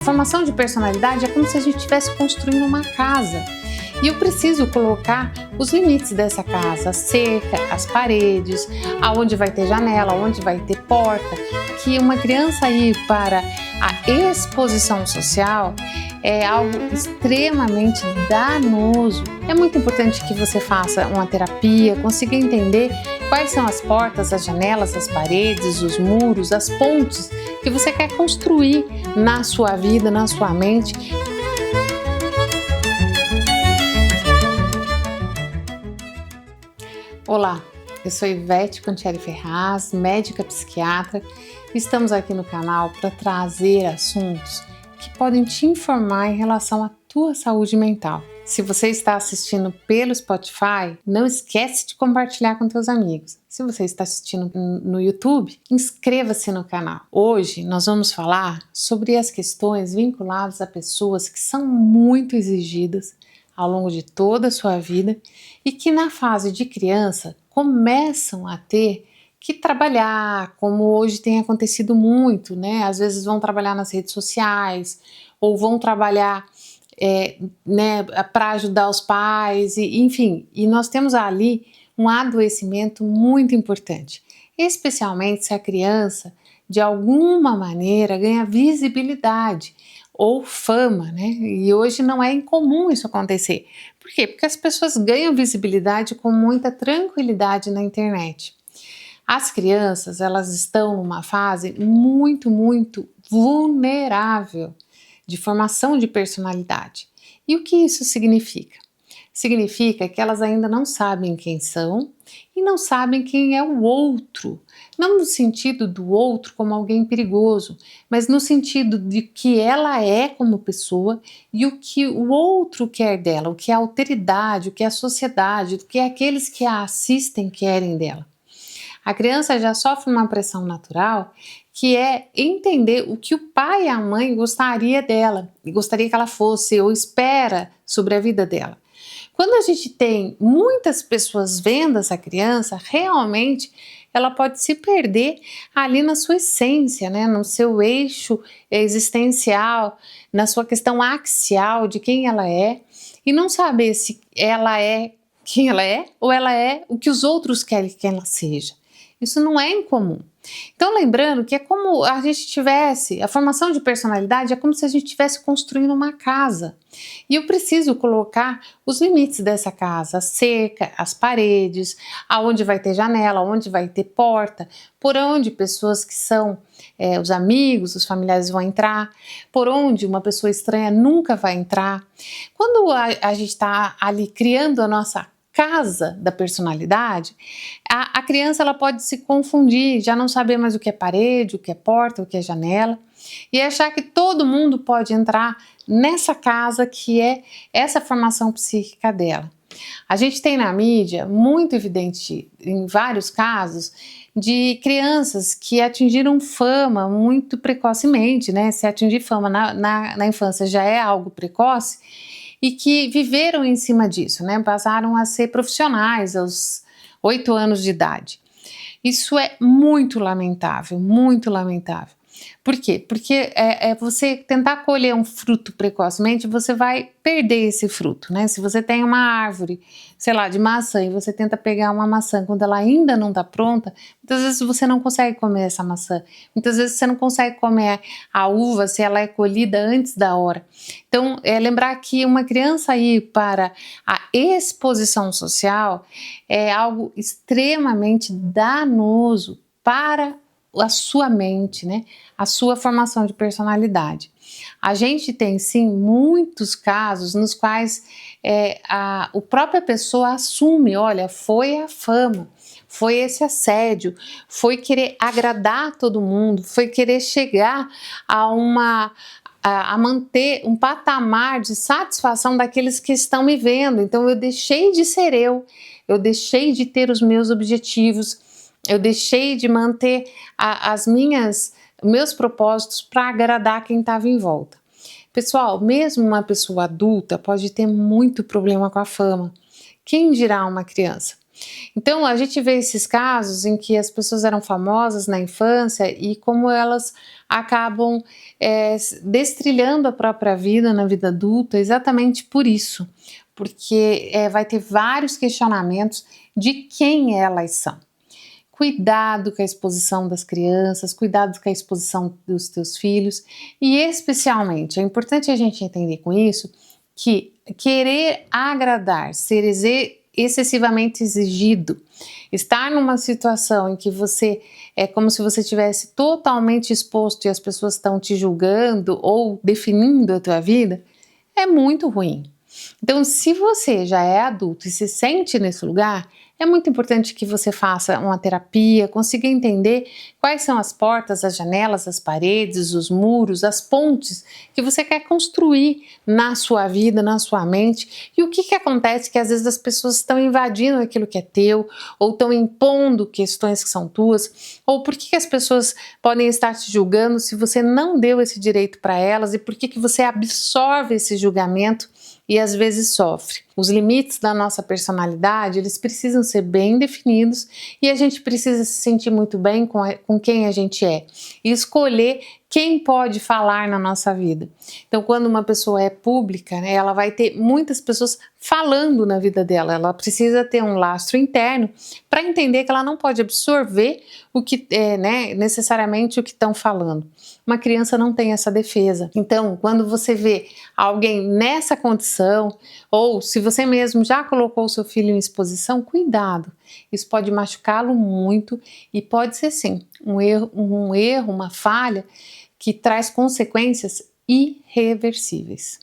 Formação de personalidade é como se a gente estivesse construindo uma casa. E eu preciso colocar os limites dessa casa, a cerca, as paredes, aonde vai ter janela, aonde vai ter porta, que uma criança ir para a exposição social é algo extremamente danoso. É muito importante que você faça uma terapia, consiga entender quais são as portas, as janelas, as paredes, os muros, as pontes que você quer construir na sua vida, na sua mente. Olá, eu sou Ivete Pontieri Ferraz, médica psiquiatra. Estamos aqui no canal para trazer assuntos que podem te informar em relação à tua saúde mental. Se você está assistindo pelo Spotify, não esquece de compartilhar com teus amigos. Se você está assistindo no YouTube, inscreva-se no canal. Hoje nós vamos falar sobre as questões vinculadas a pessoas que são muito exigidas ao longo de toda a sua vida e que na fase de criança começam a ter que trabalhar, como hoje tem acontecido muito, né? Às vezes vão trabalhar nas redes sociais ou vão trabalhar para ajudar os pais, enfim. E nós temos ali um adoecimento muito importante, especialmente se a criança de alguma maneira ganha visibilidade ou fama, né? E hoje não é incomum isso acontecer. Por quê? Porque as pessoas ganham visibilidade com muita tranquilidade na internet. As crianças, elas estão numa fase muito vulnerável de formação de personalidade. E o que isso significa? Significa que elas ainda não sabem quem são e não sabem quem é o outro. Não no sentido do outro como alguém perigoso, mas no sentido de que ela é como pessoa e o que o outro quer dela, o que a alteridade, o que a sociedade, o que aqueles que a assistem querem dela. A criança já sofre uma pressão natural que é entender o que o pai e a mãe gostaria dela, gostaria que ela fosse ou espera sobre a vida dela. Quando a gente tem muitas pessoas vendo essa criança, realmente ela pode se perder ali na sua essência, né? No seu eixo existencial, na sua questão axial de quem ela é e não saber se ela é quem ela é ou ela é o que os outros querem que ela seja. Isso não é incomum. Então, lembrando que é como a gente tivesse, a formação de personalidade é como se a gente estivesse construindo uma casa. E eu preciso colocar os limites dessa casa, a cerca, as paredes, aonde vai ter janela, onde vai ter porta, por onde pessoas que são os amigos, os familiares vão entrar, por onde uma pessoa estranha nunca vai entrar. Quando a gente está ali criando a nossa casa da personalidade, a criança ela pode se confundir, já não saber mais o que é parede, o que é porta, o que é janela, e achar que todo mundo pode entrar nessa casa que é essa formação psíquica dela. A gente tem na mídia muito evidente, em vários casos, de crianças que atingiram fama muito precocemente, né? Se atingir fama na infância já é algo precoce, e que viveram em cima disso, né? Passaram a ser profissionais aos 8 anos de idade. Isso é muito lamentável, muito lamentável. Por quê? Porque você tentar colher um fruto precocemente, você vai perder esse fruto, né? Se você tem uma árvore, sei lá, de maçã, e você tenta pegar uma maçã quando ela ainda não está pronta, muitas vezes você não consegue comer essa maçã. Muitas vezes você não consegue comer a uva se ela é colhida antes da hora. Então, lembrar que uma criança ir para a exposição social é algo extremamente danoso para a sua mente, né? A sua formação de personalidade. A gente tem sim muitos casos nos quais a própria pessoa assume, olha, foi a fama, foi esse assédio, foi querer agradar todo mundo, foi querer chegar a manter um patamar de satisfação daqueles que estão me vendo. Então eu deixei de ser eu deixei de ter os meus objetivos, eu deixei de manter meus propósitos para agradar quem estava em volta. Pessoal, mesmo uma pessoa adulta pode ter muito problema com a fama. Quem dirá uma criança? Então, a gente vê esses casos em que as pessoas eram famosas na infância e como elas acabam destrilhando a própria vida na vida adulta exatamente por isso, porque vai ter vários questionamentos de quem elas são. Cuidado com a exposição das crianças, cuidado com a exposição dos teus filhos e especialmente, é importante a gente entender com isso que querer agradar, ser excessivamente exigido, estar numa situação em que você é como se você estivesse totalmente exposto e as pessoas estão te julgando ou definindo a tua vida, é muito ruim. Então, se você já é adulto e se sente nesse lugar, é muito importante que você faça uma terapia, consiga entender quais são as portas, as janelas, as paredes, os muros, as pontes que você quer construir na sua vida, na sua mente. E o que acontece que às vezes as pessoas estão invadindo aquilo que é teu, ou estão impondo questões que são tuas, ou por que as pessoas podem estar te julgando se você não deu esse direito para elas e por que você absorve esse julgamento e às vezes sofre. Os limites da nossa personalidade, eles precisam ser bem definidos e a gente precisa se sentir muito bem com quem a gente é e escolher quem pode falar na nossa vida. Então, quando uma pessoa é pública, né, ela vai ter muitas pessoas falando na vida dela, ela precisa ter um lastro interno para entender que ela não pode absorver o que necessariamente o que estão falando. Uma criança não tem essa defesa. Então, quando você vê alguém nessa condição, ou se você mesmo já colocou o seu filho em exposição, cuidado. Isso pode machucá-lo muito e pode ser sim um erro, uma falha que traz consequências irreversíveis.